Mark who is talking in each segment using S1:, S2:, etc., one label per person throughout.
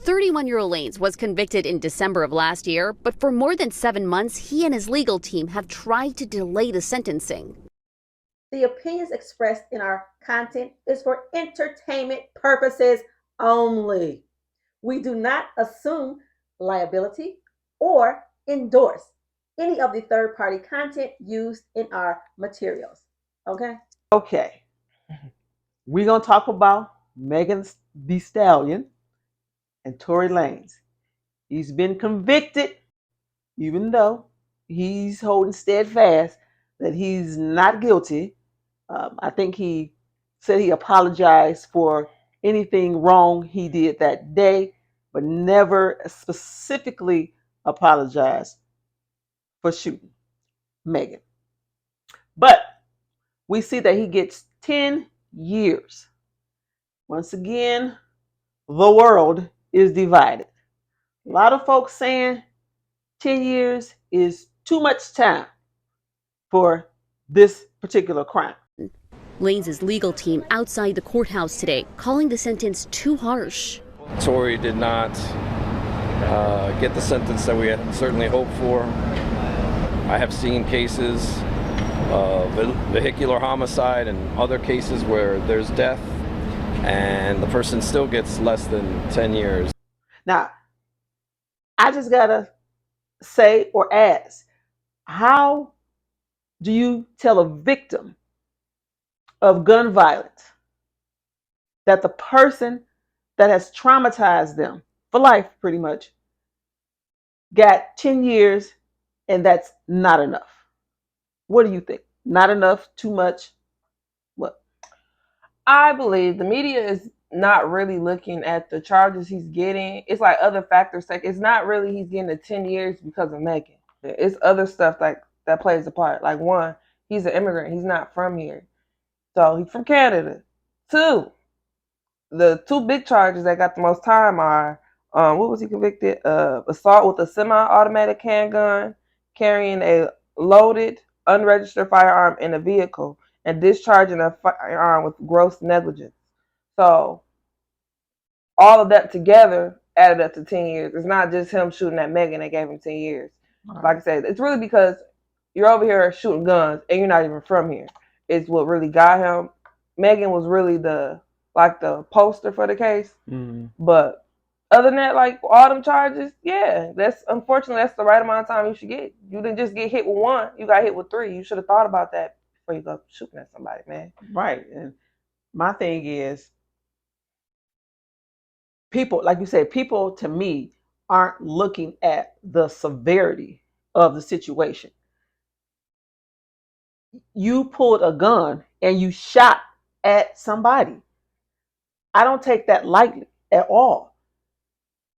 S1: 31-year-old Lanes was convicted in December of last year, but for more than 7 months, he and his legal team have tried to delay the sentencing.
S2: The opinions expressed in our content is for entertainment purposes only. We do not assume liability or endorse any of the third party content used in our materials. Okay?
S3: Okay, we're going to talk about Megan Thee Stallion and Tory Lanez. He's been convicted, even though he's holding steadfast that he's not guilty. I think he said he apologized for anything wrong he did that day, but never specifically apologized for shooting Megan. But we see that he gets 10 years. Once again, the world is divided. A lot of folks saying 10 years is too much time for this particular crime.
S1: Lanes' legal team outside the courthouse today, calling the sentence too harsh.
S4: Tory did not get the sentence that we had certainly hoped for. I have seen cases of vehicular homicide and other cases where there's death and the person still gets less than 10 years.
S3: Now, I just gotta say or ask, how do you tell a victim of gun violence that the person that has traumatized them for life pretty much got 10 years and that's not enough? What do you think? Not enough? Too much? What?
S5: I believe the media is not really looking at the charges he's getting. It's like other factors. Like it's not really he's getting the 10 years because of Megan. It's other stuff like that plays a part. Like one, he's an immigrant. He's not from here. So he's from Canada. Two, the two big charges that got the most time are what was he convicted of? Assault with a semi-automatic handgun, carrying a loaded, unregistered firearm in a vehicle, and discharging a firearm with gross negligence. So all of that together added up to 10 years. It's not just him shooting at Megan that gave him 10 years. Right. Like I said, it's really because you're over here shooting guns and you're not even from here. It's what really got him. Megan was really the poster for the case. Mm-hmm. But other than that, like all them charges, yeah, that's unfortunately that's the right amount of time you should get. You didn't just get hit with one, you got hit with three. You should have thought about that before you go shooting at somebody, man.
S3: Right. And my thing is, people, like you said, people to me aren't looking at the severity of the situation. You pulled a gun and you shot at somebody. I don't take that lightly at all.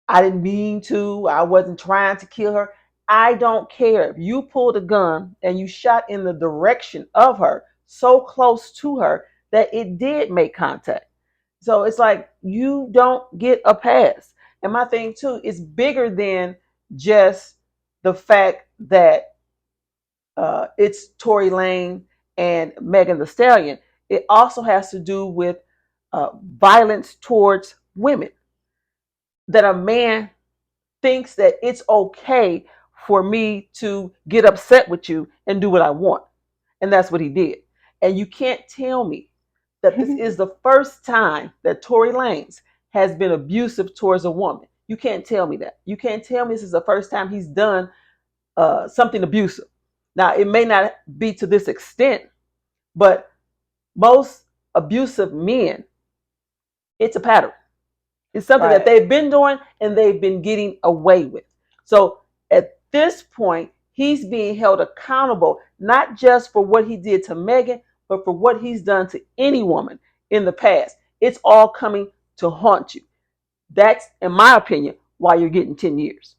S3: I didn't mean to. I wasn't trying to kill her. I don't care. If you pulled a gun and you shot in the direction of her, so close to her that it did make contact. So it's like you don't get a pass. And my thing too is bigger than just the fact that it's Tory Lanez and Megan Thee Stallion. It also has to do with violence towards women. That a man thinks that it's okay for me to get upset with you and do what I want. And that's what he did. And you can't tell me that this is the first time that Tory Lanez has been abusive towards a woman. You can't tell me that. You can't tell me this is the first time he's done something abusive. Now, it may not be to this extent, but most abusive men, it's a pattern. It's something that they've been doing and they've been getting away with. So at this point, he's being held accountable, not just for what he did to Megan, but for what he's done to any woman in the past. It's all coming to haunt you. That's, in my opinion, why you're getting 10 years.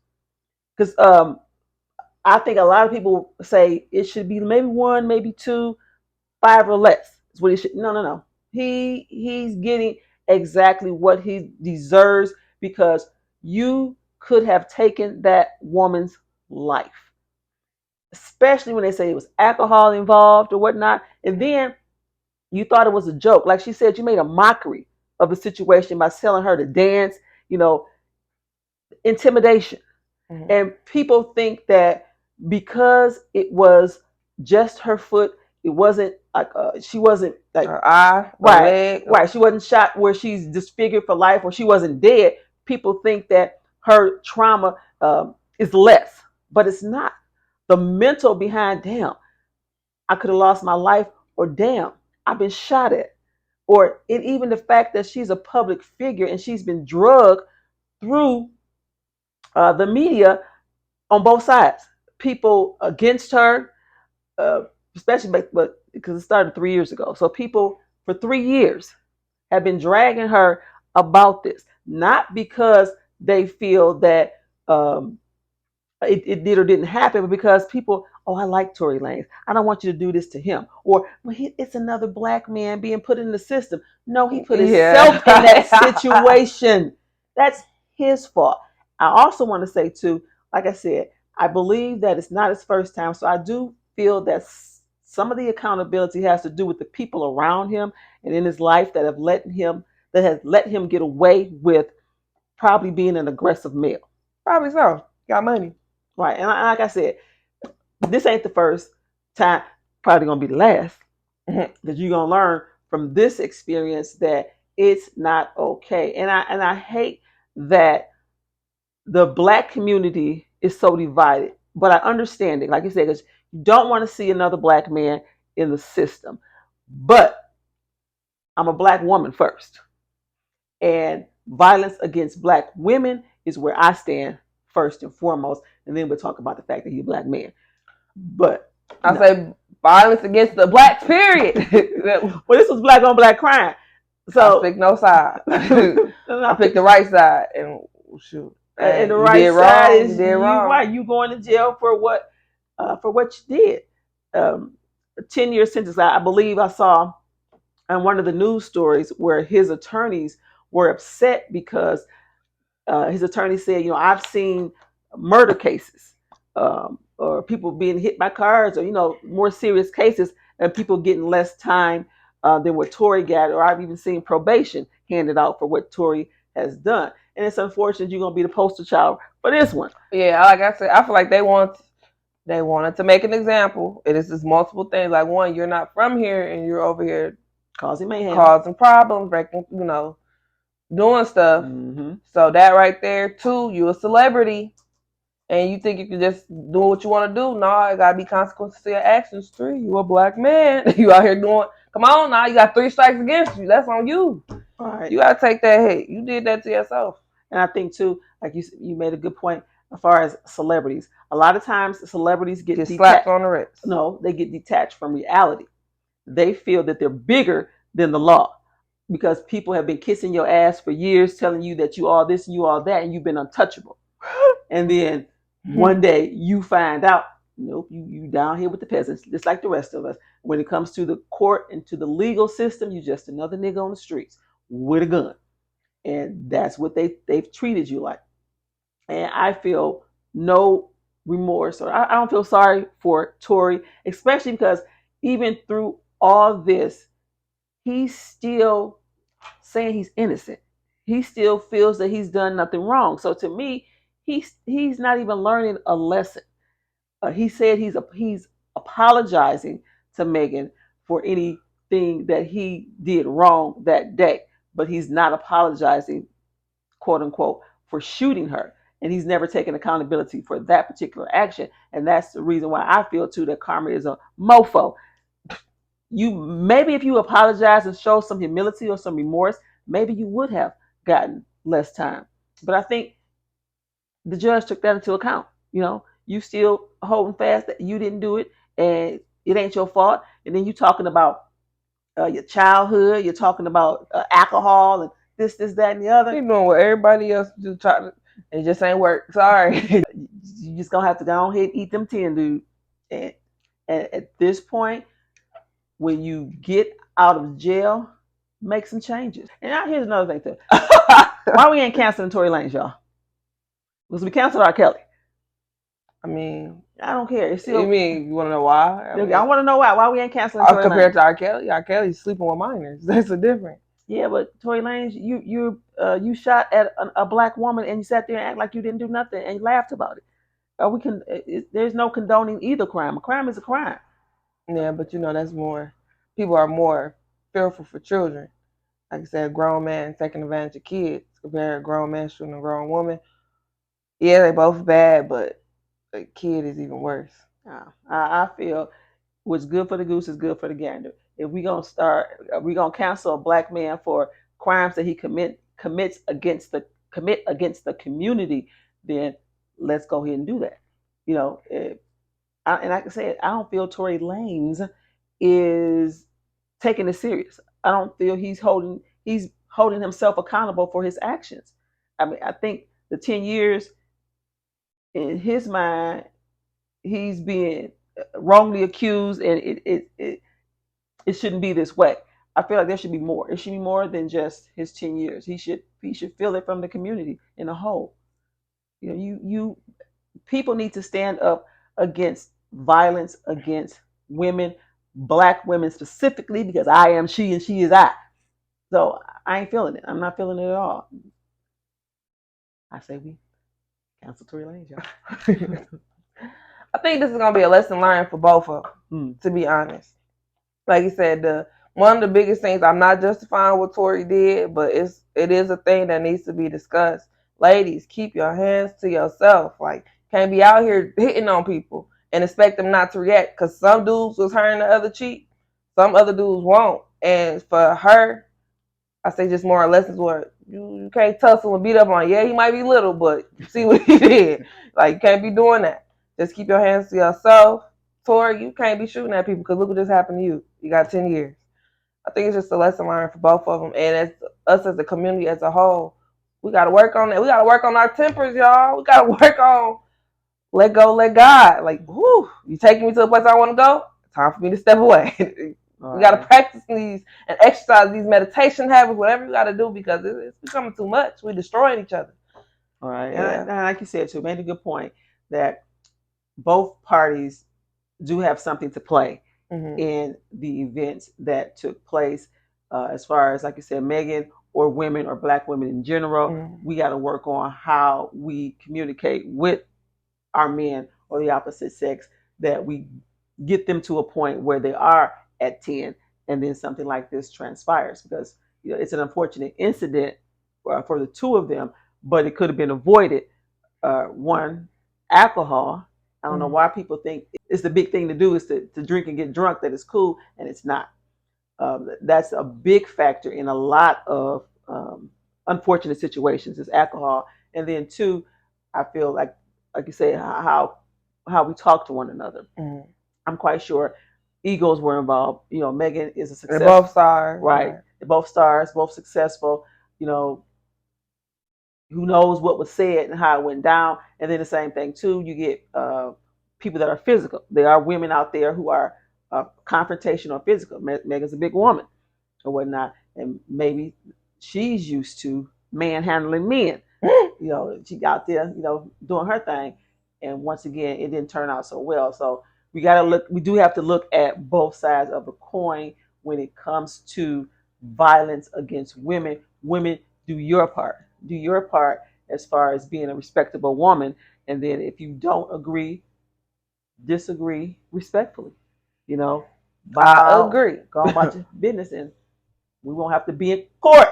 S3: Because I think a lot of people say it should be maybe 1, maybe 2, 5 or less. Is what he should. No. He's getting exactly what he deserves because you could have taken that woman's life. Especially when they say it was alcohol involved or whatnot. And then you thought it was a joke. Like she said, you made a mockery of the situation by telling her to dance. You know, intimidation.
S5: Mhm.
S3: And people think that because it was just her foot, it wasn't like she wasn't like
S5: Her eye, her
S3: right,
S5: leg.
S3: right. She wasn't shot where she's disfigured for life, or she wasn't dead. People think that her trauma is less, but it's not. The mental behind, damn, I could have lost my life, or damn, I've been shot at, or even the fact that she's a public figure and she's been drugged through the media on both sides. People against her, uh, especially but because it started 3 years ago. So people for 3 years have been dragging her about this, not because they feel that it did or didn't happen, but because people, oh, I like Tory Lanez. I don't want you to do this to him. Or, well, it's another black man being put in the system. No, he put himself in that situation. That's his fault. I also want to say, too, like I said, I believe that it's not his first time. So I do feel that some of the accountability has to do with the people around him and in his life that has let him get away with probably being an aggressive male.
S5: Probably so. Got money.
S3: Right. And like I said, this ain't the first time, probably gonna be the last, that you're gonna learn from this experience that it's not okay. And I hate that the black community is so divided. But I understand it, like you said, because you don't want to see another black man in the system. But I'm a black woman first. And violence against black women is where I stand first and foremost. And then we'll talk about the fact that he's a black man. But
S5: I say violence against the blacks, period.
S3: Well, this was black on black crime. So
S5: I pick no side. I picked the right side, and shoot.
S3: And the
S5: you
S3: right
S5: did
S3: side
S5: wrong,
S3: is
S5: you did wrong.
S3: Right. You going to jail for what you did. A 10-year sentence. I believe I saw on one of the news stories where his attorneys were upset because his attorney said, I've seen murder cases, or people being hit by cars, or more serious cases, and people getting less time than what Tory got, or I've even seen probation handed out for what Tory has done. And it's unfortunate you're gonna be the poster child for this one.
S5: Yeah, like I said, I feel like they wanted to make an example. It is just multiple things. Like, one, you're not from here, and you're over here
S3: causing mayhem,
S5: causing problems, breaking, doing stuff.
S3: Mm-hmm.
S5: So that right there, two, you a celebrity, and you think you can just do what you want to do. No, it gotta be consequences to your actions. Three, you a black man. You out here doing. Come on now, you got 3 strikes against you. That's on you.
S3: All right.
S5: You gotta take that hit. You did that to yourself.
S3: And I think too, like you made a good point as far as celebrities. A lot of times, celebrities get
S5: slapped on the wrist.
S3: No, they get detached from reality. They feel that they're bigger than the law because people have been kissing your ass for years, telling you that you all this and you all that, and you've been untouchable. And then one day you find out, nope, you down here with the peasants, just like the rest of us. When it comes to the court and to the legal system, you just another nigga on the streets with a gun. And that's what they've treated you like. And I feel no remorse, or I don't feel sorry for Tory, especially because even through all this, he's still saying he's innocent. He still feels that he's done nothing wrong. So to me, he's not even learning a lesson. He said he's apologizing to Megan for anything that he did wrong that day, but he's not apologizing, quote unquote, for shooting her. And he's never taken accountability for that particular action. And that's the reason why I feel too that karma is a mofo. You maybe if you apologize and show some humility or some remorse, maybe you would have gotten less time. But I think the judge took that into account. You still holding fast that you didn't do it and it ain't your fault. And then you talking about your childhood, you're talking about alcohol and this, that, and the other.
S5: You doing what everybody else do. It just ain't work. Sorry.
S3: You just gonna have to go ahead and eat them 10, dude. And at this point, when you get out of jail, make some changes. And now here's another thing too. Why we ain't canceling Tory Lanez, y'all? Because we canceled R. Kelly.
S5: I mean,
S3: I don't care. It's still.
S5: You mean you want to know why?
S3: I want to know why. Why we ain't canceling Tory
S5: compared
S3: Lanez?
S5: To R. Kelly? R. Kelly's sleeping with minors. That's the difference.
S3: Yeah, but Tory Lanez, you shot at a black woman and you sat there and act like you didn't do nothing and you laughed about it. There's no condoning either crime. A crime is a crime.
S5: Yeah, but that's more. People are more fearful for children. Like I said, a grown man taking advantage of kids compared to a grown man shooting a grown woman. Yeah, they both bad, but a kid is even worse.
S3: I feel what's good for the goose is good for the gander. If we gonna cancel a black man for crimes that he commits commit against the community, then let's go ahead and do that. And like I said, I don't feel Tory Lanez is taking it serious. I don't feel he's holding himself accountable for his actions. I mean, I think the 10 years in his mind, he's being wrongly accused, and it shouldn't be this way. I feel like there should be more. It should be more than just his 10 years. He should feel it from the community in a whole. You people need to stand up against violence against women, black women specifically, because I am she and she is I. So I ain't feeling it. I'm not feeling it at all. I say we cancel Tory Lanez, y'all.
S5: I think this is gonna be a lesson learned for both of them. To be honest, like you said, one of the biggest things, I'm not justifying what Tory did, but it is a thing that needs to be discussed. Ladies, keep your hands to yourself. Like, can't be out here hitting on people and expect them not to react, because some dudes was turning the other cheek, some other dudes won't. And for her, I say just more lessons where you can't tussle and beat up on. Yeah, he might be little, but see what he did. Like, you can't be doing that. Just keep your hands to yourself. Tory, you can't be shooting at people, because look what just happened to you. You got 10 years. I think it's just a lesson learned for both of them. And as us as a community as a whole, we got to work on that. We got to work on our tempers, y'all. We got to work on let go, let God. Like, whoo, you taking me to a place I want to go? Time for me to step away. We got to practice these and exercise these meditation habits, whatever you got to do, because it's becoming too much. We're destroying each other.
S3: All right. Yeah. And like you said, too, made a good point that both parties do have something to play in the events that took place. As far as, like you said, Megan or women or black women in general, we got to work on how we communicate with our men or the opposite sex, that we get them to a point where they are at 10 and then something like this transpires, because it's an unfortunate incident for the two of them, but it could have been avoided. One, alcohol. I don't know why people think it's the big thing to do is to drink and get drunk, that it's cool, and it's not. That's a big factor in a lot of unfortunate situations, is alcohol. And then two, I feel like you say, how we talk to one another. I'm quite sure egos were involved. Megan is a success.
S5: They're both stars.
S3: Right. They're both stars, both successful. Who knows what was said and how it went down. And then the same thing too, you get people that are physical. There are women out there who are confrontational, physical. Megan's a big woman or whatnot, and maybe she's used to manhandling men. She out there, doing her thing, and once again, it didn't turn out so well. So we do have to look at both sides of the coin when it comes to violence against women. Women, do your part. Do your part as far as being a respectable woman. And then if you don't agree, disagree respectfully.
S5: I agree.
S3: Go about your business, and we won't have to be in court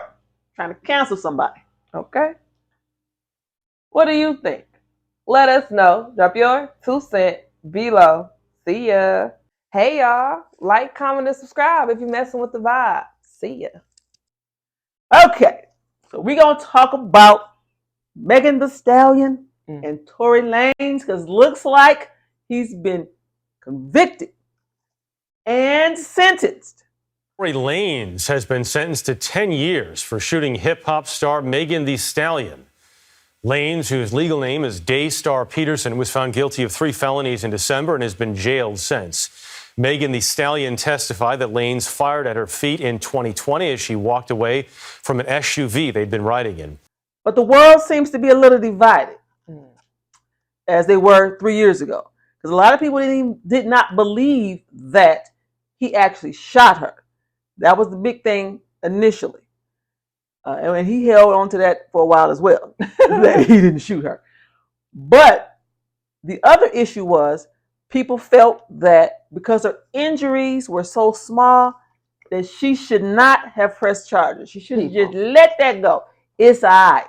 S3: trying to cancel somebody.
S5: Okay. What do you think? Let us know. Drop your 2 cents below. See ya. Hey, y'all. Like, comment, and subscribe if you're messing with the vibe. See ya.
S3: Okay. So we're going to talk about Megan Thee Stallion and Tory Lanez, because looks like he's been convicted and sentenced.
S6: Tory Lanez has been sentenced to 10 years for shooting hip-hop star Megan Thee Stallion. Lanez, whose legal name is Daystar Peterson, was found guilty of 3 felonies in December and has been jailed since. Megan Thee Stallion testified that Lanez fired at her feet in 2020 as she walked away from an SUV they'd been riding in.
S3: But the world seems to be a little divided, as they were 3 years ago. Because a lot of people did not believe that he actually shot her. That was the big thing initially. And he held on to that for a while as well, that he didn't shoot her. But the other issue was people felt that because her injuries were so small that she should not have pressed charges. She should have just let that go. It's all right.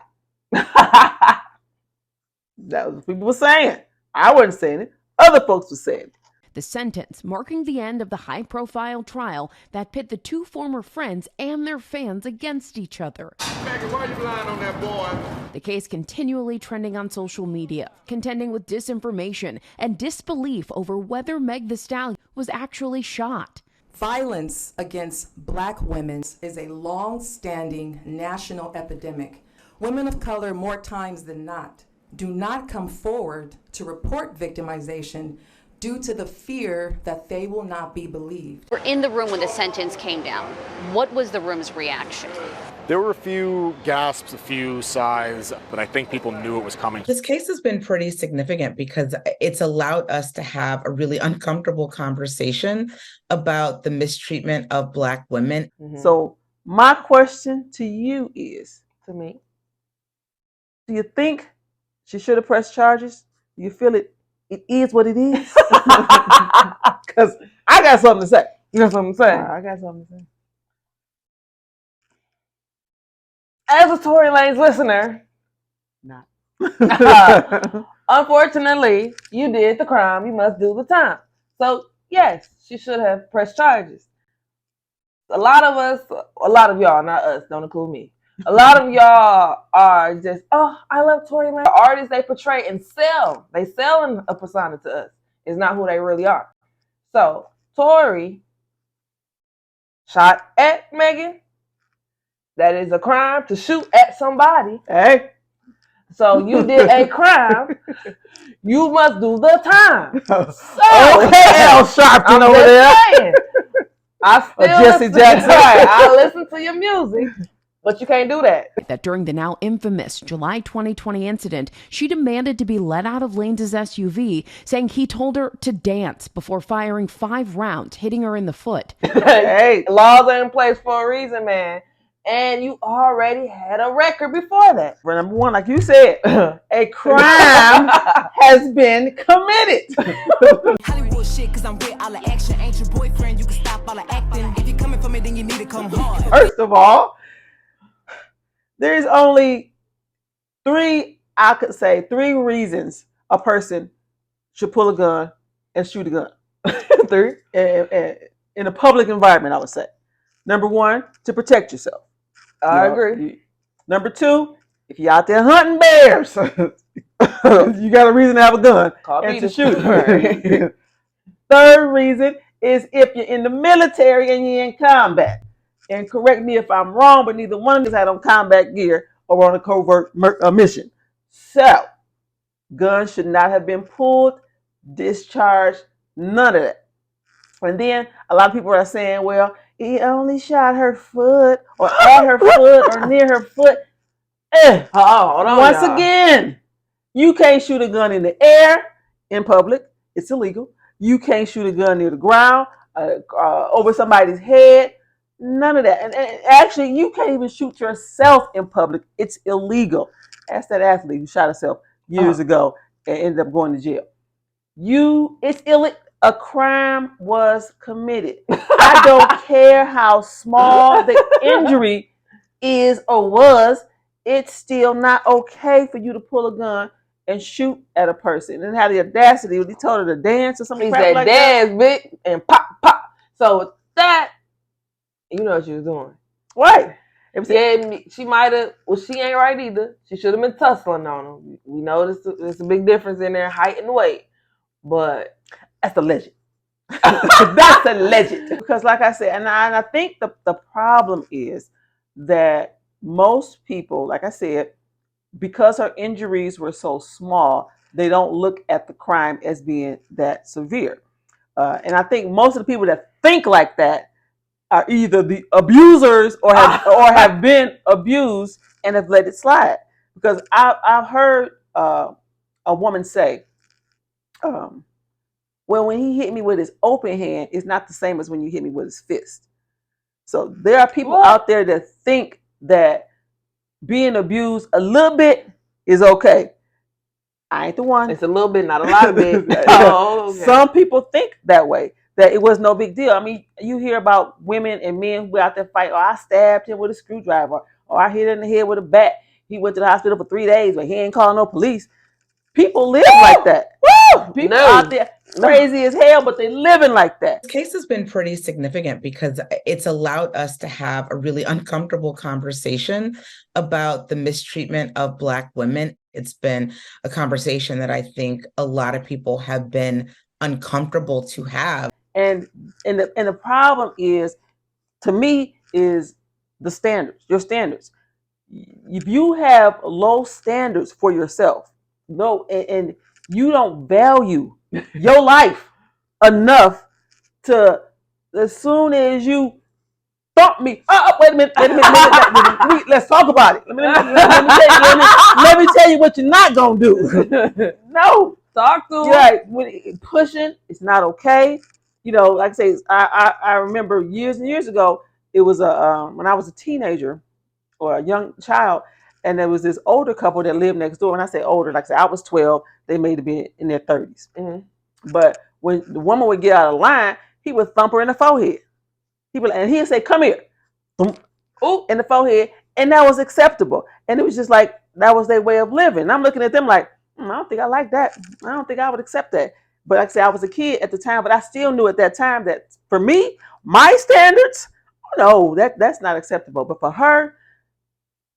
S3: That was what people were saying. I wasn't saying it. Other folks were saying it.
S7: The sentence marking the end of the high-profile trial that pit the two former friends and their fans against each other.
S8: Maggie, why you lying on that boy?
S7: The case continually trending on social media, contending with disinformation and disbelief over whether Meg Thee Stallion was actually shot.
S9: Violence against Black women is a long-standing national epidemic. Women of color, more times than not, do not come forward to report victimization due to the fear that they will not be believed.
S1: We're in the room when the sentence came down. What was the room's reaction?
S10: There were a few gasps, a few sighs, but I think people knew it was coming.
S11: This case has been pretty significant because it's allowed us to have a really uncomfortable conversation about the mistreatment of Black women.
S3: Mm-hmm. So my question to you is,
S5: To me.
S3: do you think she should have pressed charges? Do you feel it is what it is? Because I got something to say.
S5: You got something to say?
S3: I got something to say.
S5: As a Tory Lanez listener,
S3: Not.
S5: unfortunately, you did the crime. You must do the time. So, yes, she should have pressed charges. A lot of y'all, not us, don't include me. A lot of y'all are just, oh, I love Tory Lanez. The artists they portray and sell. They selling a persona to us. It's not who they really are. So, Tory shot at Megan. That is a crime to shoot at somebody.
S3: Hey.
S5: So you did a crime. You must do the time. So,
S3: okay, Al Sharpton over there.
S5: Saying, I still
S3: Jesse Jackson.
S5: Right, I listen to your music, but you can't do that.
S7: That during the now infamous July 2020 incident, she demanded to be let out of Lanez's SUV, saying he told her to dance before firing 5 rounds, hitting her in the foot.
S5: Hey, laws are in place for a reason, man. And you already had a record before that.
S3: For number one, like you said, a crime has been committed.
S12: Hollywood shit, cause I'm with all the action. Ain't your boyfriend, you can stop all the acting. If you're coming for me, then you need to come hard.
S3: First of all, there's only three reasons a person should pull a gun and shoot a gun. 3 in a public environment, I would say. Number 1, to protect yourself.
S5: I agree.
S3: Number 2, if you're out there hunting bears, you got a reason to have a gun and to shoot. Right. Third reason is if you're in the military and you're in combat. And correct me if I'm wrong, but neither one of us had on combat gear or on a covert mission. So, guns should not have been pulled, discharged, none of that. And then a lot of people are saying, well, he only shot her foot or at her foot or near her foot. Once again, you can't shoot a gun in the air in public. It's illegal. You can't shoot a gun near the ground, over somebody's head. None of that. And actually, you can't even shoot yourself in public. It's illegal. Ask that athlete who shot herself years ago and ended up going to jail. It's illegal. A crime was committed. I don't care how small the injury is or was. It's still not okay for you to pull a gun and shoot at a person and have the audacity. He told her to dance or something.
S5: He said like dance, bitch, and pop, pop. So with that, you know what she was doing,
S3: right?
S5: She might have. Well, she ain't right either. She should have been tussling on him. We know there's a big difference in their height and weight, but.
S3: That's alleged. That's alleged. Because like I said, and I think the problem is that most people, like I said, because her injuries were so small, they don't look at the crime as being that severe. And I think most of the people that think like that are either the abusers or have been abused and have let it slide. Because I've heard a woman say, well, when he hit me with his open hand, it's not the same as when you hit me with his fist. So there are people out there that think that being abused a little bit is okay. I ain't the one.
S5: It's a little bit, not a lot of bit. Oh, okay.
S3: Some people think that way, that it was no big deal. I mean, you hear about women and men who out there fight, or I stabbed him with a screwdriver, or I hit him in the head with a bat. He went to the hospital for 3 days, but he ain't calling no police. People live like that. Woo! People out there crazy as hell, but they living like that.
S11: This case has been pretty significant because it's allowed us to have a really uncomfortable conversation about the mistreatment of Black women. It's been a conversation that I think a lot of people have been uncomfortable to have.
S3: And the problem is, to me, is the standards, your standards. If you have low standards for yourself, and you don't value your life enough to, as soon as you thump me, wait a minute, let's talk about it. Let me tell you what you're not gonna do. No,
S5: talk to
S3: right. When pushing, it's not okay. You know, like I say, I remember years and years ago, it was when I was a teenager or a young child, and there was this older couple that lived next door. When I say older, like I said, I was 12, they may have been in their 30s. Mm-hmm. But when the woman would get out of line, he would thump her in the forehead. He'd say, "Come here," ooh, in the forehead, and that was acceptable. And it was just like that was their way of living. And I'm looking at them like, I don't think I like that. I don't think I would accept that. But like I said, I was a kid at the time, but I still knew at that time that for me, my standards, no, that's not acceptable. But for her,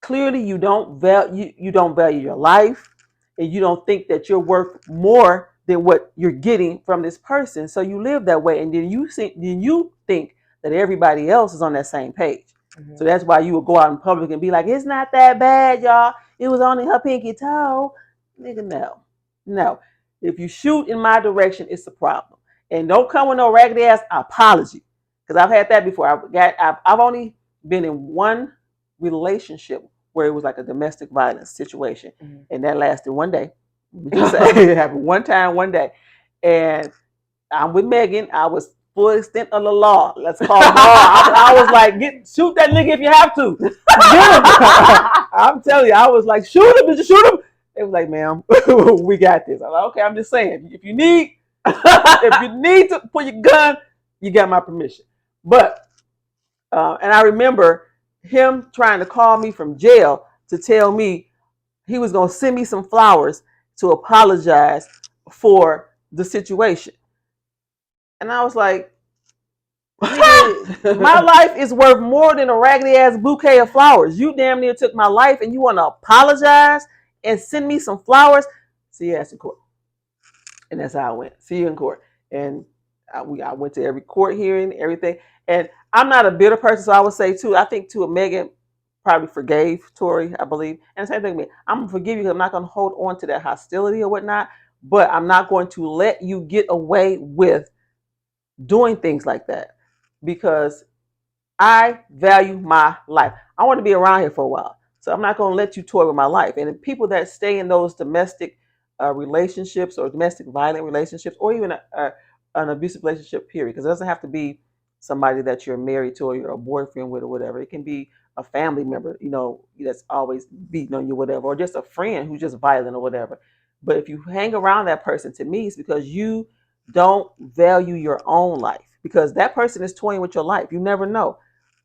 S3: clearly you don't value your life, and you don't think that you're worth more than what you're getting from this person. So you live that way, and then you think that everybody else is on that same page. Mm-hmm. So that's why you would go out in public and be like, "It's not that bad, y'all. It was only her pinky toe." Nigga, no. If you shoot in my direction, it's a problem. And don't come with no raggedy ass apology, because I've had that before. I've only been in one relationship where it was like a domestic violence situation, mm-hmm. and that lasted one day. It happened one time, one day, and I'm with Megan. I was full extent of the law. Let's call it law. I was like, shoot that nigga if you have to. I'm telling you, I was like, shoot him, just shoot him. It was like, ma'am, we got this. I'm like, okay, I'm just saying, if you need to pull your gun, you got my permission. But and I remember him trying to call me from jail to tell me he was going to send me some flowers to apologize for the situation. And I was like, my life is worth more than a raggedy ass bouquet of flowers. You damn near took my life, and you want to apologize and send me some flowers? See you in court. And that's how I went. See you in court. And I went to every court hearing, everything. And I'm not a bitter person, so I would say too, I think too, Megan probably forgave Tory, I believe. And the same thing with me. I'm going to forgive you because I'm not going to hold on to that hostility or whatnot, but I'm not going to let you get away with doing things like that, because I value my life. I want to be around here for a while, so I'm not going to let you toy with my life. And the people that stay in those domestic relationships or domestic violent relationships, or even an abusive relationship, period, because it doesn't have to be somebody that you're married to or you're a boyfriend with or whatever. It can be a family member, that's always beating on you, whatever, or just a friend who's just violent or whatever. But if you hang around that person, to me, it's because you don't value your own life, because that person is toying with your life. You never know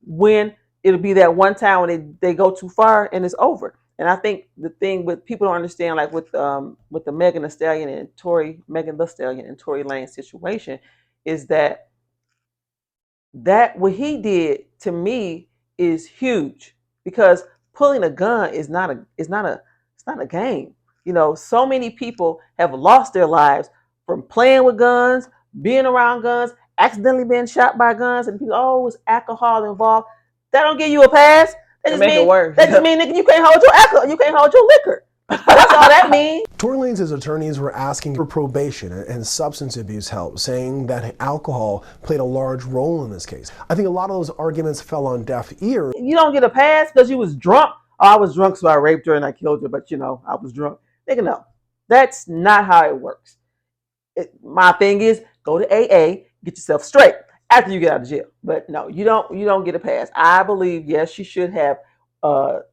S3: when it'll be that one time when they go too far and it's over. And I think the thing with people don't understand, like with the Megan Thee Stallion and Tory Lanez situation, is that what he did to me is huge, because pulling a gun is not a game. So many people have lost their lives from playing with guns, being around guns, accidentally being shot by guns, and people, it was alcohol involved. That don't give you a pass. That just means, nigga, you can't hold your alcohol, you can't hold your liquor. That's all that means.
S13: Tory Lanez's attorneys were asking for probation and substance abuse help, saying that alcohol played a large role in this case. I think a lot of those arguments fell on deaf ears.
S3: You don't get a pass because you was drunk. Oh, I was drunk, so I raped her and I killed her, but I was drunk. Nigga, no. That's not how it works. My thing is, go to AA, get yourself straight after you get out of jail. But no, you don't get a pass. I believe, yes, she should have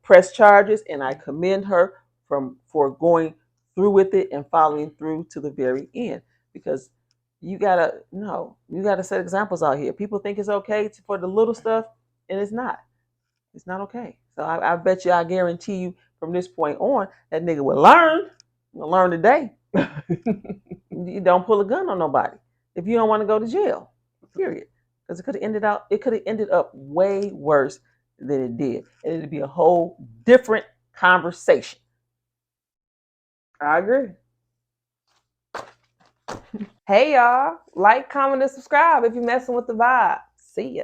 S3: press charges, and I commend her for going through with it and following through to the very end, because you gotta set examples out here. People think it's okay for the little stuff, and it's not. It's not okay. So I bet you, I guarantee you, from this point on, that nigga will learn. He'll learn today. You don't pull a gun on nobody if you don't want to go to jail. Period. Because it could have ended up way worse than it did, and it'd be a whole different conversation.
S5: I agree. Hey y'all, like, comment, and subscribe if you're messing with the vibe. See ya.